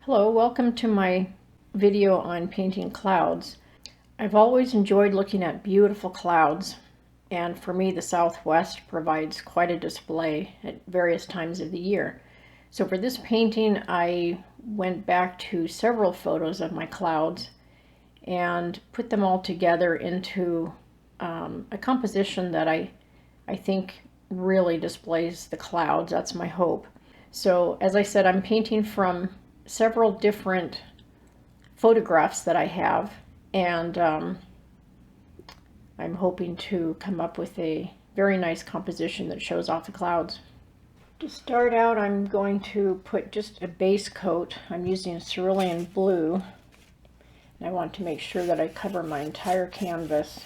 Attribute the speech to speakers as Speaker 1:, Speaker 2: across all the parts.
Speaker 1: Hello, welcome to my video on painting clouds. I've always enjoyed looking at beautiful clouds, and for me the Southwest provides quite a display at various times of the year. So for this painting I went back to several photos of my clouds and put them all together into a composition that I think really displays the clouds. That's my hope. So as I said, I'm painting from several different photographs that I have, and I'm hoping to come up with a very nice composition that shows off the clouds. To start out, I'm going to put just a base coat. I'm using Cerulean Blue, and I want to make sure that I cover my entire canvas.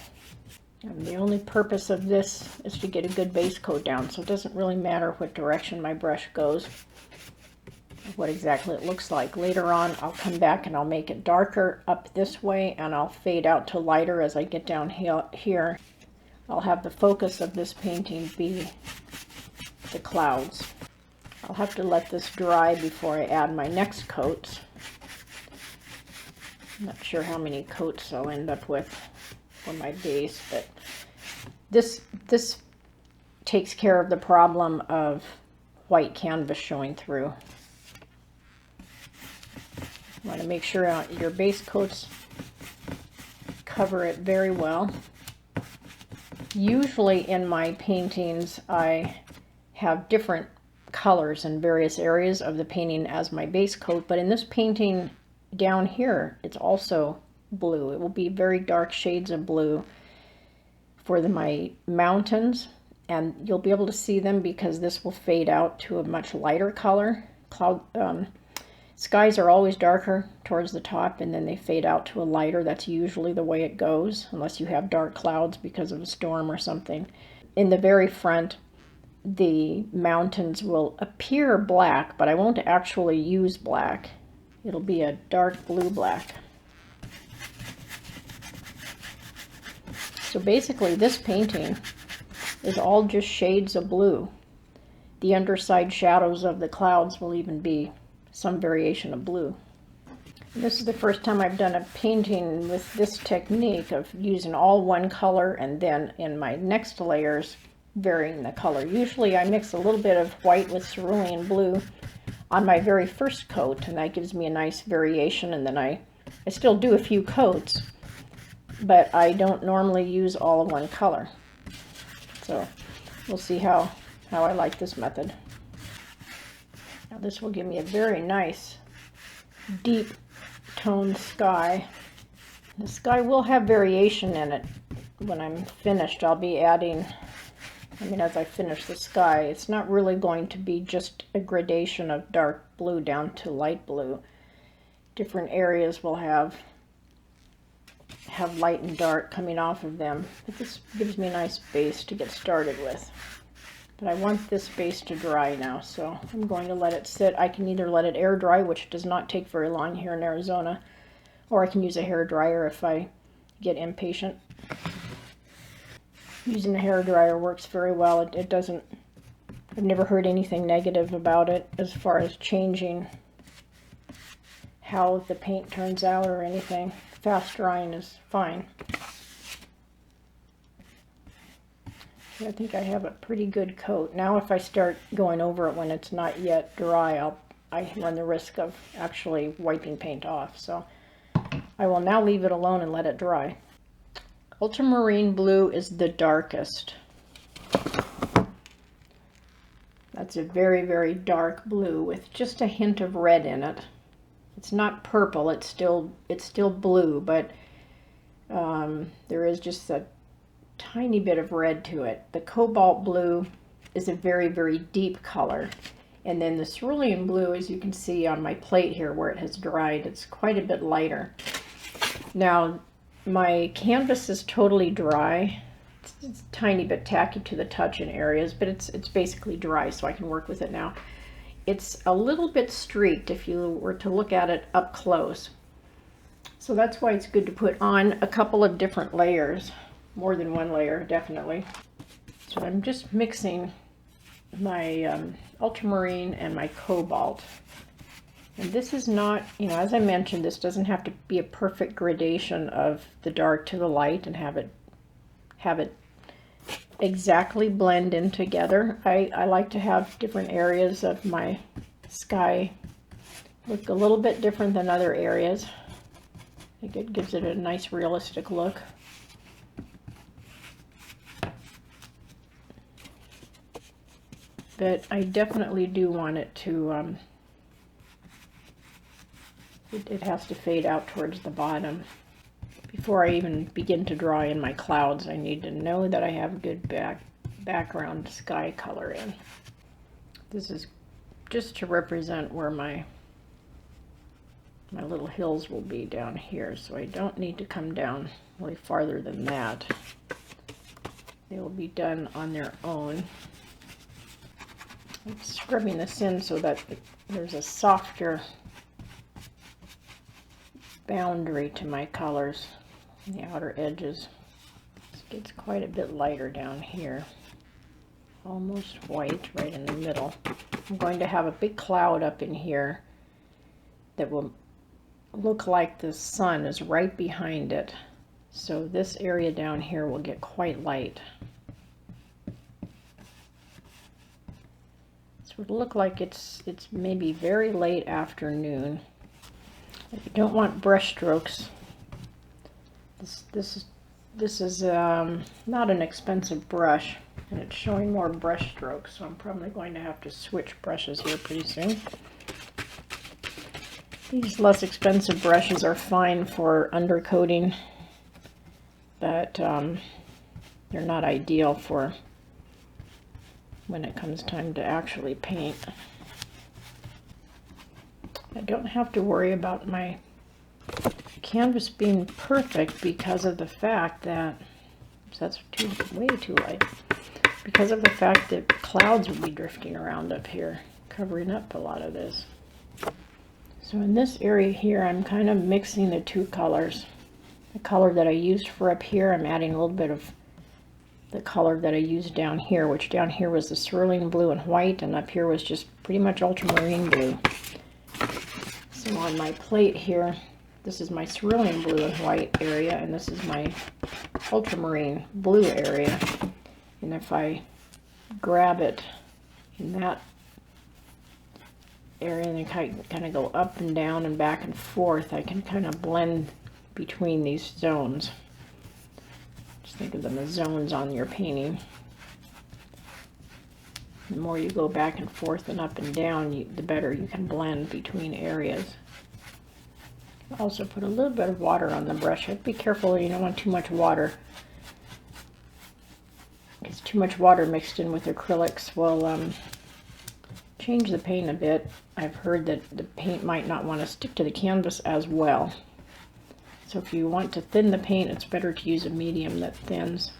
Speaker 1: And the only purpose of this is to get a good base coat down, so it doesn't really matter what direction my brush goes, what exactly it looks like. Later on I'll come back and I'll make it darker up this way, and I'll fade out to lighter as I get down here. I'll have the focus of this painting be the clouds. I'll have to let this dry before I add my next coats. I'm not sure how many coats I'll end up with for my base, but this takes care of the problem of white canvas showing through. You want to make sure your base coats cover it very well. Usually in my paintings I have different colors in various areas of the painting as my base coat, but in this painting down here it's also blue. It will be very dark shades of blue for my mountains, and you'll be able to see them because this will fade out to a much lighter color. Skies are always darker towards the top, and then they fade out to a lighter. That's usually the way it goes, unless you have dark clouds because of a storm or something. In the very front, the mountains will appear black, but I won't actually use black. It'll be a dark blue black. So basically this painting is all just shades of blue. The underside shadows of the clouds will even be some variation of blue. This is the first time I've done a painting with this technique of using all one color and then in my next layers varying the color. Usually I mix a little bit of white with cerulean blue on my very first coat, and that gives me a nice variation, and then I still do a few coats, but I don't normally use all of one color. So we'll see how I like this method. Now this will give me a very nice deep toned sky. The sky will have variation in it. When I'm finished, I'll be adding, as I finish the sky, it's not really going to be just a gradation of dark blue down to light blue. Different areas will have light and dark coming off of them, but this gives me a nice base to get started with. But I want this base to dry now, so I'm going to let it sit. I can either let it air dry, which does not take very long here in Arizona, or I can use a hair dryer if I get impatient. Using a hair dryer works very well. It doesn't, I've never heard anything negative about it as far as changing how the paint turns out or anything. Fast drying is fine. I think I have a pretty good coat. Now if I start going over it when it's not yet dry, I run the risk of actually wiping paint off. So I will now leave it alone and let it dry. Ultramarine Blue is the darkest. That's a very, very dark blue with just a hint of red in it. It's not purple, it's still blue, but there is just a tiny bit of red to it. The Cobalt Blue is a very, very deep color. And then the Cerulean Blue, as you can see on my plate here where it has dried, it's quite a bit lighter. Now, my canvas is totally dry. It's a tiny bit tacky to the touch in areas, but it's basically dry, so I can work with it now. It's a little bit streaked if you were to look at it up close. So that's why it's good to put on a couple of different layers. More than one layer, definitely. So I'm just mixing my ultramarine and my cobalt. And this is not, you know, as I mentioned, this doesn't have to be a perfect gradation of the dark to the light and have it exactly blend in together. I like to have different areas of my sky look a little bit different than other areas. I think it gives it a nice realistic look. But I definitely do want it to, it has to fade out towards the bottom. Before I even begin to draw in my clouds, I need to know that I have good background sky color in. This is just to represent where my little hills will be down here, so I don't need to come down really farther than that. They will be done on their own. I'm scrubbing this in so that there's a softer boundary to my colors on the outer edges. This gets quite a bit lighter down here. Almost white right in the middle. I'm going to have a big cloud up in here that will look like the sun is right behind it. So this area down here will get quite light. So it'll look like it's maybe very late afternoon. If you don't want brush strokes, this is not an expensive brush, and it's showing more brush strokes, so I'm probably going to have to switch brushes here pretty soon. These less expensive brushes are fine for undercoating, but they're not ideal for when it comes time to actually paint. I don't have to worry about my canvas being perfect because of the fact that, that's way too light, because of the fact that clouds will be drifting around up here, covering up a lot of this. So in this area here, I'm kind of mixing the two colors. The color that I used for up here, I'm adding a little bit of the color that I used down here, which down here was the Cerulean Blue and white, and up here was just pretty much Ultramarine Blue. So on my plate here, this is my Cerulean Blue and white area, and this is my Ultramarine Blue area. And if I grab it in that area and then kind of go up and down and back and forth, I can kind of blend between these zones. Just think of them as zones on your painting. The more you go back and forth and up and down, the better you can blend between areas. Also put a little bit of water on the brush. Be careful, you don't want too much water, because too much water mixed in with acrylics will change the paint a bit. I've heard that the paint might not want to stick to the canvas as well. So if you want to thin the paint, it's better to use a medium that thins.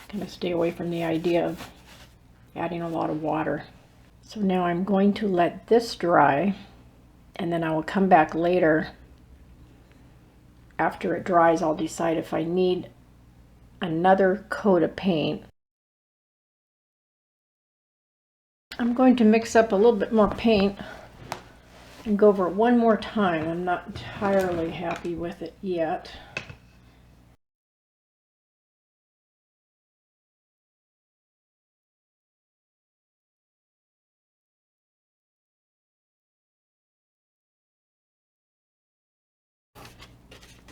Speaker 1: Kind of stay away from the idea of adding a lot of water. So now I'm going to let this dry, and then I will come back later. After it dries, I'll decide if I need another coat of paint. I'm going to mix up a little bit more paint and go over it one more time. I'm not entirely happy with it yet.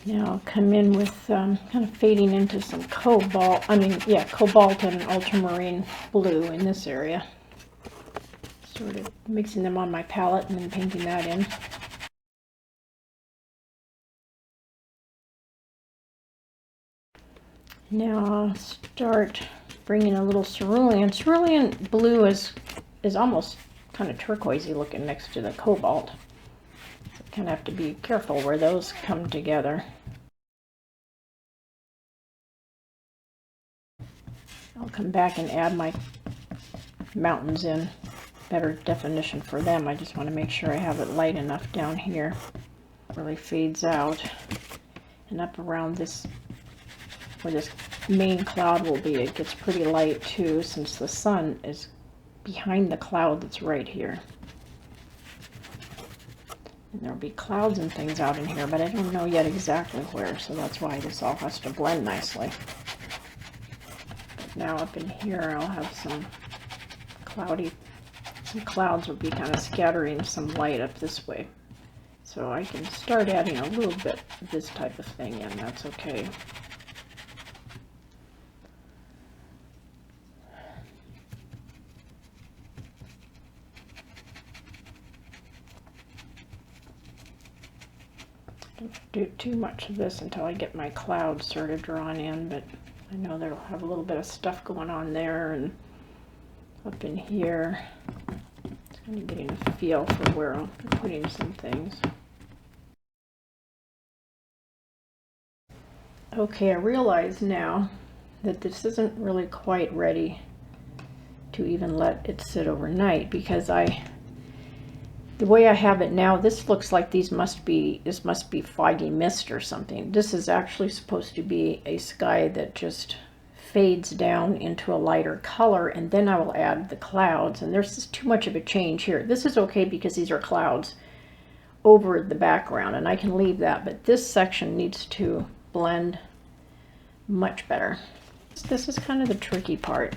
Speaker 1: Now I'll come in with kind of fading into some cobalt and ultramarine blue in this area. Sort of mixing them on my palette and then painting that in. Now I'll start bringing a little cerulean. Cerulean blue is almost kind of turquoisey looking next to the cobalt. So kind of have to be careful where those come together. I'll come back and add my mountains in. Better definition for them. I just want to make sure I have it light enough down here. It really fades out. And up around this, where this main cloud will be, it gets pretty light too, since the sun is behind the cloud that's right here. And there'll be clouds and things out in here, but I don't know yet exactly where, so that's why this all has to blend nicely. But now up in here I'll have some clouds will be kind of scattering some light up this way. So I can start adding a little bit of this type of thing in, that's okay. Don't do too much of this until I get my clouds sort of drawn in, but I know they'll have a little bit of stuff going on there and up in here. It's kind of getting a feel for where I'll be putting some things. Okay, I realize now that this isn't really quite ready to even let it sit overnight, because the way I have it now, this looks like this must be foggy mist or something. This is actually supposed to be a sky that just fades down into a lighter color, and then I will add the clouds, and there's just too much of a change here. This is okay because these are clouds over the background, and I can leave that, but this section needs to blend much better. This is kind of the tricky part.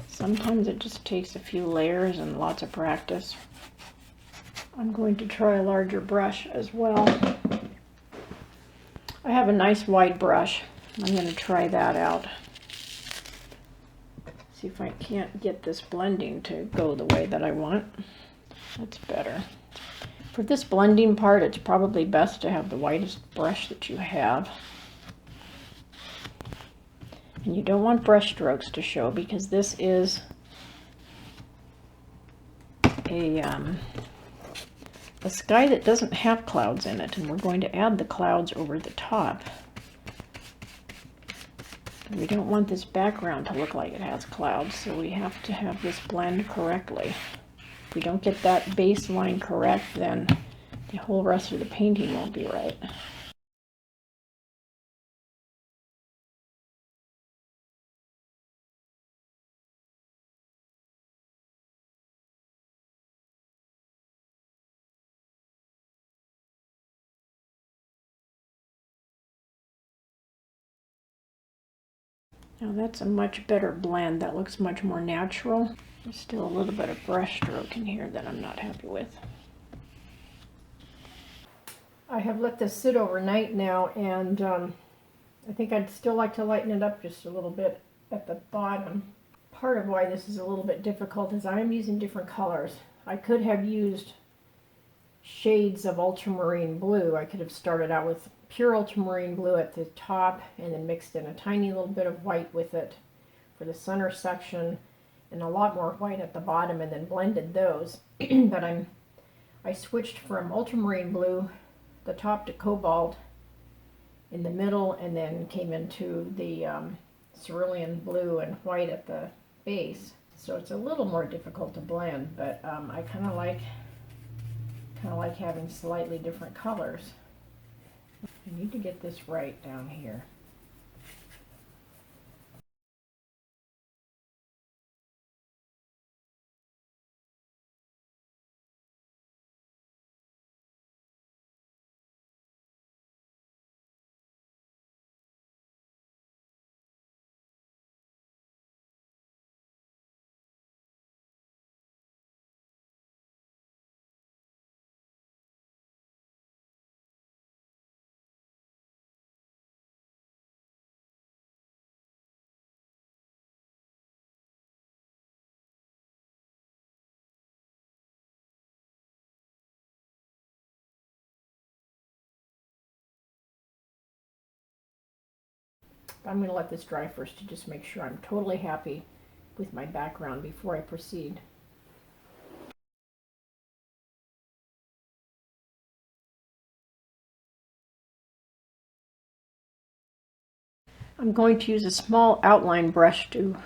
Speaker 1: Sometimes it just takes a few layers and lots of practice. I'm going to try a larger brush as well. I have a nice wide brush. I'm going to try that out. See if I can't get this blending to go the way that I want. That's better. For this blending part, it's probably best to have the widest brush that you have. And you don't want brush strokes to show, because this is a sky that doesn't have clouds in it, and we're going to add the clouds over the top. We don't want this background to look like it has clouds, so we have to have this blend correctly. If we don't get that baseline correct, then the whole rest of the painting won't be right. Now that's a much better blend. That looks much more natural. There's still a little bit of brush stroke in here that I'm not happy with. I have let this sit overnight now, and I think I'd still like to lighten it up just a little bit at the bottom. Part of why this is a little bit difficult is I am using different colors. I could have used shades of Ultramarine Blue. I could have started out with pure Ultramarine Blue at the top and then mixed in a tiny little bit of white with it for the center section and a lot more white at the bottom, and then blended those. But I switched from Ultramarine Blue, the top, to Cobalt in the middle, and then came into the Cerulean Blue and white at the base. So it's a little more difficult to blend, but I kind of like having slightly different colors. I need to get this right down here. I'm going to let this dry first to just make sure I'm totally happy with my background before I proceed. I'm going to use a small outline brush to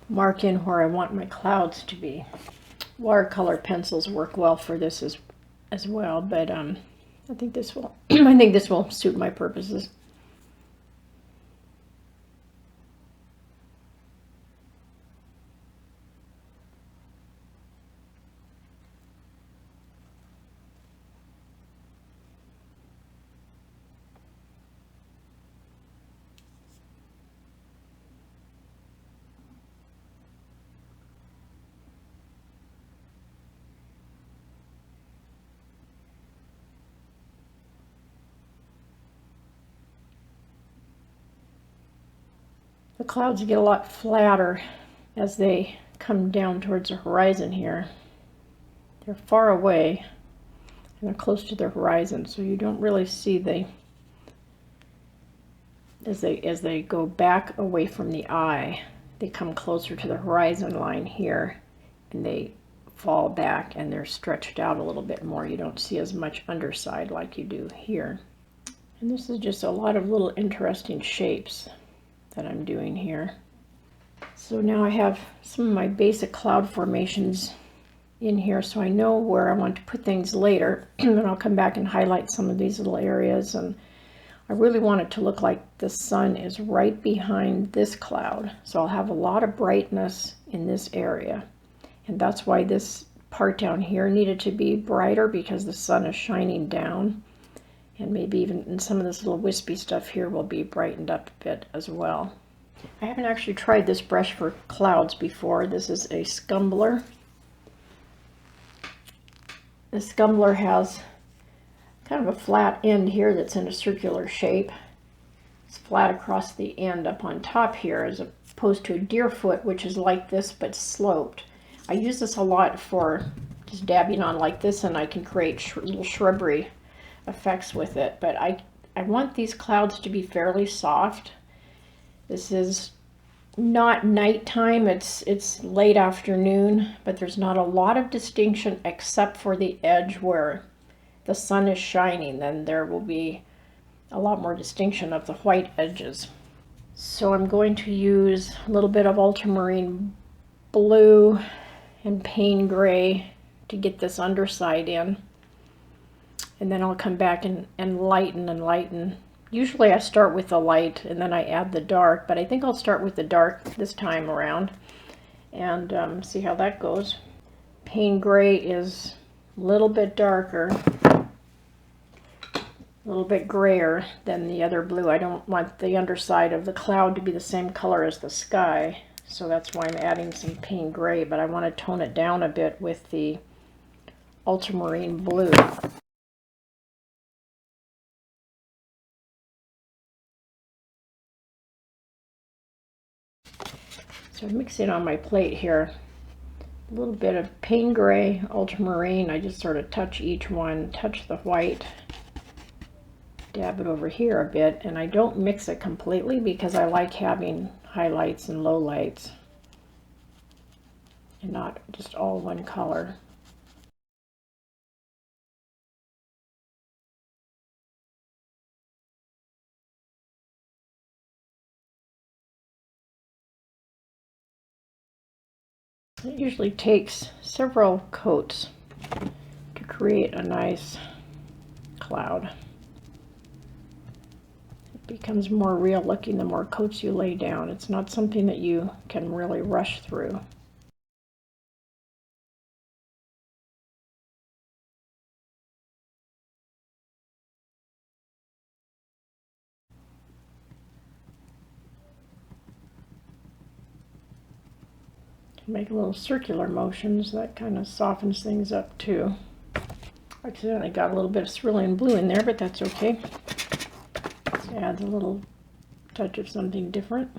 Speaker 1: mark in where I want my clouds to be. Watercolor pencils work well for this as well, but I think this will I think this will suit my purposes. clouds get a lot flatter as they come down towards the horizon here. They're far away and they're close to the horizon, so you don't really see the, as they go back away from the eye, they come closer to the horizon line here and they fall back and they're stretched out a little bit more. You don't see as much underside like you do here. And this is just a lot of little interesting shapes that I'm doing here. So now I have some of my basic cloud formations in here, so I know where I want to put things later. And I'll come back and highlight some of these little areas. And I really want it to look like the sun is right behind this cloud. So I'll have a lot of brightness in this area. And that's why this part down here needed to be brighter, because the sun is shining down. And maybe even some of this little wispy stuff here will be brightened up a bit as well. I haven't actually tried this brush for clouds before. This is a scumbler. The scumbler has kind of a flat end here that's in a circular shape. It's flat across the end up on top here, as opposed to a deer foot, which is like this but sloped. I use this a lot for just dabbing on like this, and I can create little shrubbery effects with it. But I want these clouds to be fairly soft. This is not nighttime, it's late afternoon, but there's not a lot of distinction except for the edge where the sun is shining. Then there will be a lot more distinction of the white edges. So I'm going to use a little bit of ultramarine blue and Payne gray to get this underside in. And then I'll come back and lighten and lighten. Usually I start with the light and then I add the dark, but I think I'll start with the dark this time around and see how that goes. Payne gray is a little bit darker, a little bit grayer than the other blue. I don't want the underside of the cloud to be the same color as the sky, so that's why I'm adding some Payne gray, but I want to tone it down a bit with the ultramarine blue. So I'm mixing on my plate here a little bit of Payne gray, ultramarine. I just sort of touch each one, touch the white, dab it over here a bit, and I don't mix it completely because I like having highlights and lowlights and not just all one color. It usually takes several coats to create a nice cloud. It becomes more real looking the more coats you lay down. It's not something that you can really rush through. Make little circular motions, that kind of softens things up too. I accidentally got a little bit of cerulean blue in there, but that's okay. It adds a little touch of something different.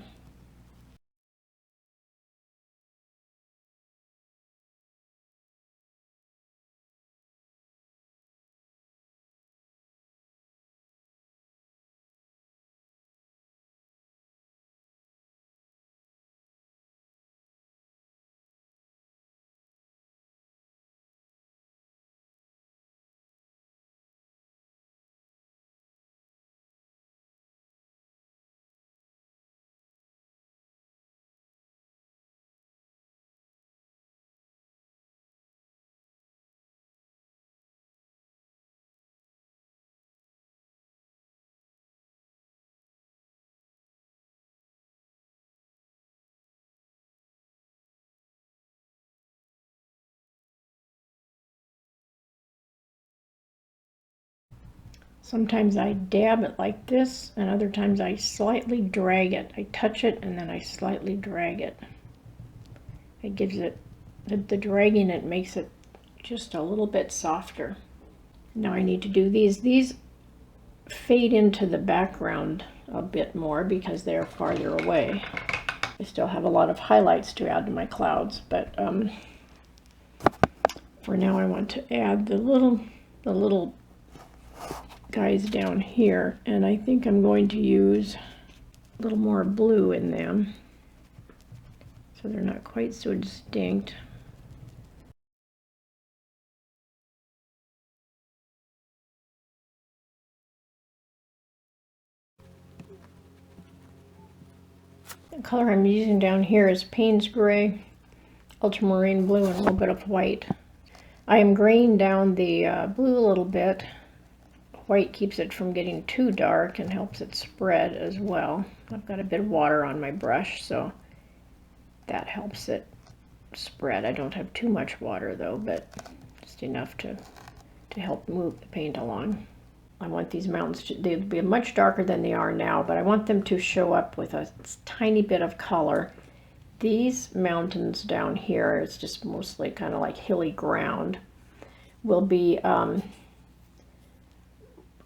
Speaker 1: Sometimes I dab it like this, and other times I slightly drag it. I touch it and then I slightly drag it. It gives it, the dragging it makes it just a little bit softer. Now I need to do these. These fade into the background a bit more because they're farther away. I still have a lot of highlights to add to my clouds, but for now I want to add the little guys down here, and I think I'm going to use a little more blue in them so they're not quite so distinct. The color I'm using down here is Payne's Gray, Ultramarine Blue, and a little bit of white. I am graying down the blue a little bit. White keeps it from getting too dark and helps it spread as well. I've got a bit of water on my brush, so that helps it spread. I don't have too much water though, but just enough to help move the paint along. I want these mountains to they'll be much darker than they are now, but I want them to show up with a tiny bit of color. These mountains down here, it's just mostly kind of like hilly ground, will be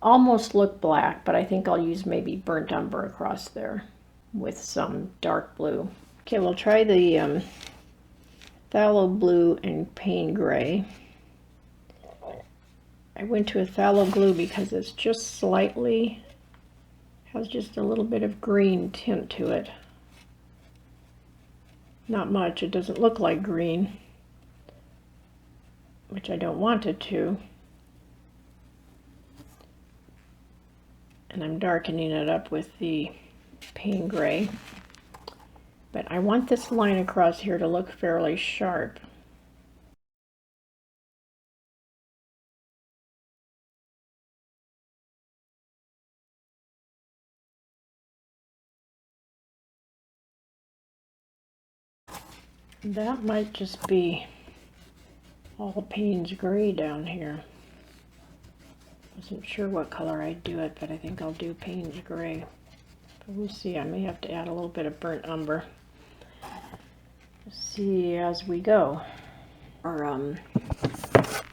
Speaker 1: almost look black, but I think I'll use maybe burnt umber across there with some dark blue. Okay, we'll try the Thalo Blue and Payne Gray. I went to a Thalo Blue because it's just slightly, has just a little bit of green tint to it. Not much, it doesn't look like green, which I don't want it to. And I'm darkening it up with the Payne Gray. But I want this line across here to look fairly sharp. That might just be all Payne's Gray down here. Wasn't sure what color I'd do it, but I think I'll do Payne's Gray. But we'll see. I may have to add a little bit of burnt umber. We'll see as we go. Or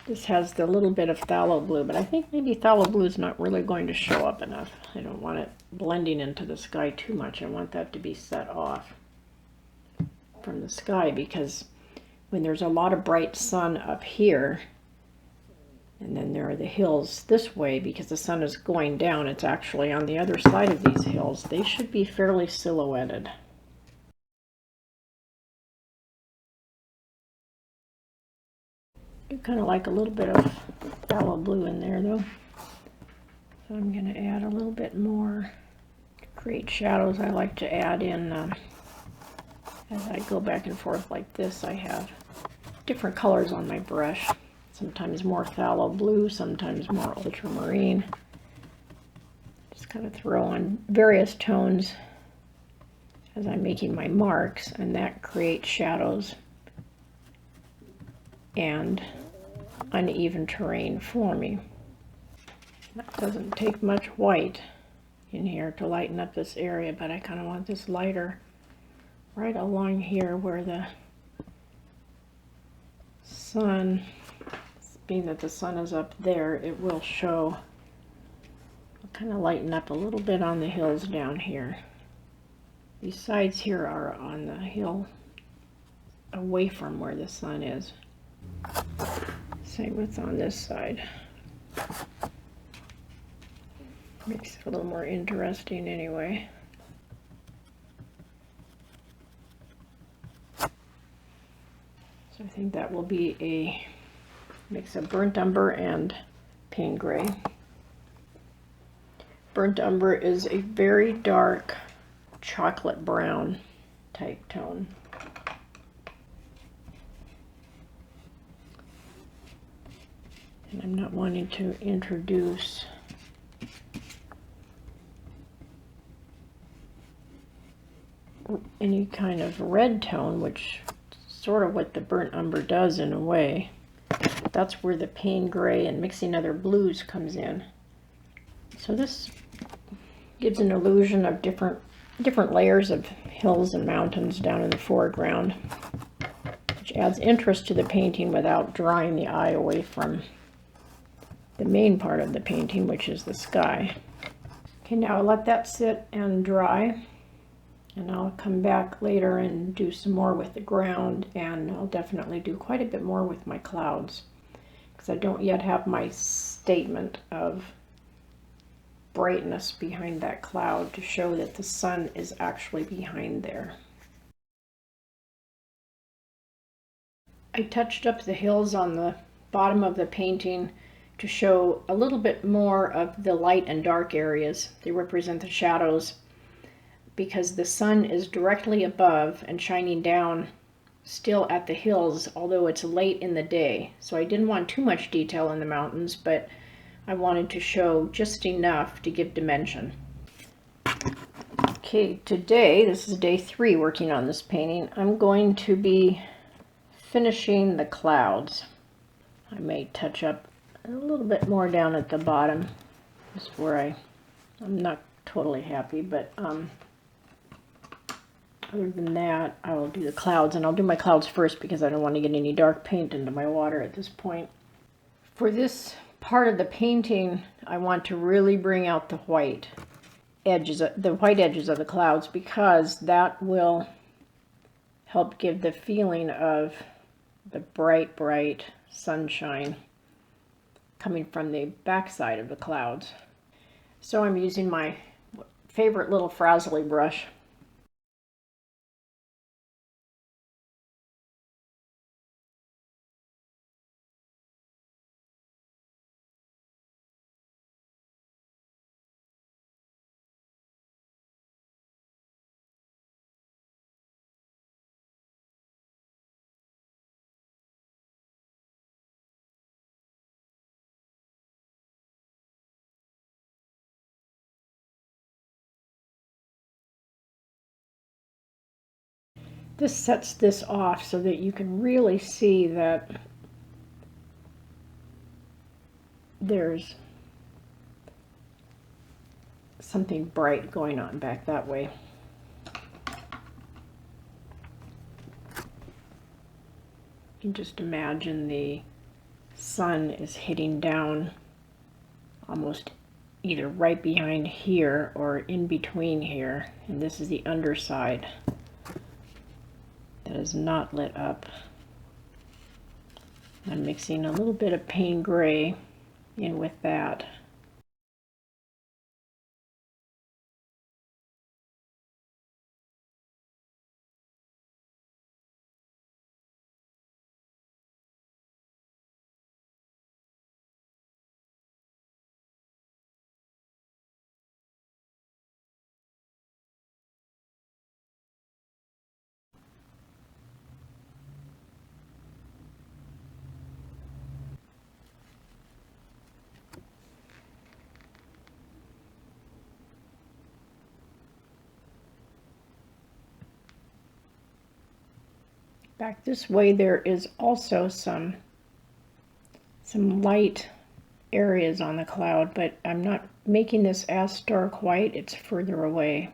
Speaker 1: this has the little bit of Thalo Blue, but I think maybe Thalo Blue is not really going to show up enough. I don't want it blending into the sky too much. I want that to be set off from the sky, because when there's a lot of bright sun up here, and then there are the hills this way, because the sun is going down, it's actually on the other side of these hills, they should be fairly silhouetted. I kind of like a little bit of Thalo Blue in there though, so I'm going to add a little bit more. To create shadows, I like to add in as I go back and forth like this. I have different colors on my brush. Sometimes more Thalo Blue, sometimes more ultramarine. Just kind of throw on various tones as I'm making my marks, and that creates shadows and uneven terrain for me. That doesn't take much white in here to lighten up this area, but I kind of want this lighter right along here where the sun, being that the sun is up there, it will show. I'll kind of lighten up a little bit on the hills down here. These sides here are on the hill away from where the sun is. Same with on this side. Makes it a little more interesting anyway. So I think that will be a mix of burnt umber and Payne Gray. Burnt umber is a very dark chocolate brown type tone. And I'm not wanting to introduce any kind of red tone, which is sort of what the burnt umber does in a way. That's where the Payne Gray and mixing other blues comes in. So this gives an illusion of different layers of hills and mountains down in the foreground, which adds interest to the painting without drawing the eye away from the main part of the painting, which is the sky. Okay, now I'll let that sit and dry. And I'll come back later and do some more with the ground, and I'll definitely do quite a bit more with my clouds, because I don't yet have my statement of brightness behind that cloud to show that the sun is actually behind there. I touched up the hills on the bottom of the painting to show a little bit more of the light and dark areas. They represent the shadows, because the sun is directly above and shining down still at the hills, although it's late in the day. So I didn't want too much detail in the mountains, but I wanted to show just enough to give dimension. Okay, today, this is day 3 working on this painting, I'm going to be finishing the clouds. I may touch up a little bit more down at the bottom, just where I'm not totally happy, but other than that, I will do the clouds, and I'll do my clouds first because I don't want to get any dark paint into my water at this point. For this part of the painting, I want to really bring out the white edges of the clouds, because that will help give the feeling of the bright, bright sunshine coming from the backside of the clouds. So I'm using my favorite little Frazzly brush. This sets this off so that you can really see that there's something bright going on back that way. You can just imagine the sun is hitting down almost either right behind here or in between here, and this is the underside that is not lit up. I'm mixing a little bit of Payne gray in with that. Back this way there is also some light areas on the cloud, but I'm not making this as stark white, it's further away.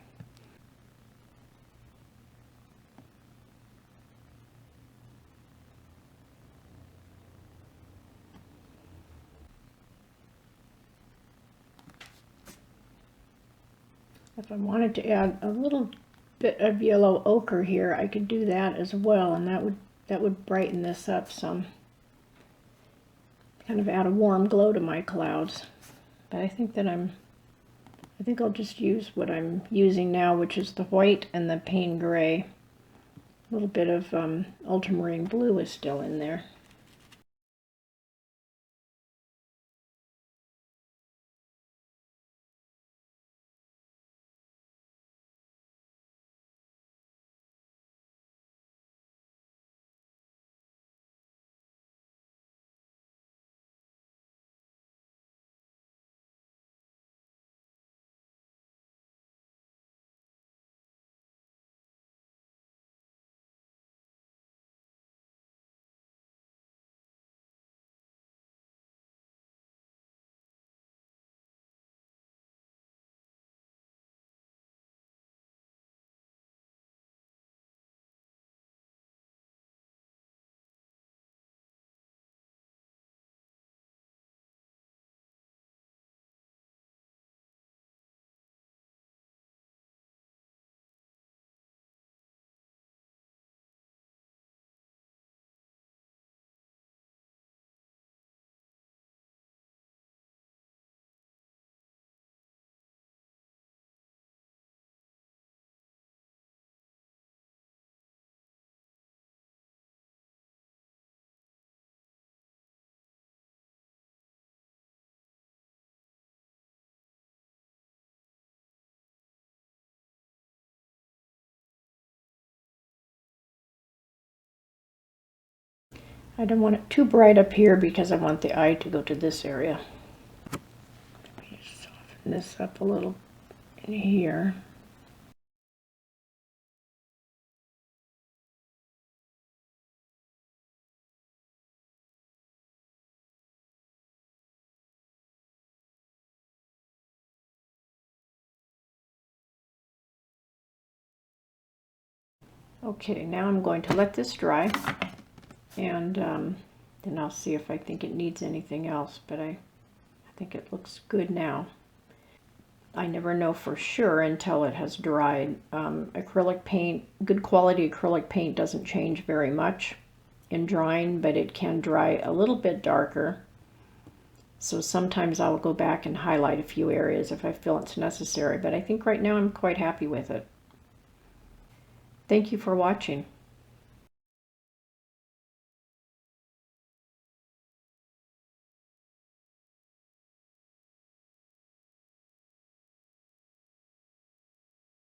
Speaker 1: If I wanted to add a little bit of yellow ochre here, I could do that as well, and that would brighten this up some. Kind of add a warm glow to my clouds. But I think I'll just use what I'm using now, which is the white and the Payne gray. A little bit of Ultramarine Blue is still in there. I don't want it too bright up here because I want the eye to go to this area. Let me soften this up a little in here. Okay, now I'm going to let this dry, and then I'll see if I think it needs anything else, but I think it looks good now. I never know for sure until it has dried. Acrylic paint, good quality acrylic paint doesn't change very much in drying, but it can dry a little bit darker. So sometimes I'll go back and highlight a few areas if I feel it's necessary, but I think right now I'm quite happy with it. Thank you for watching.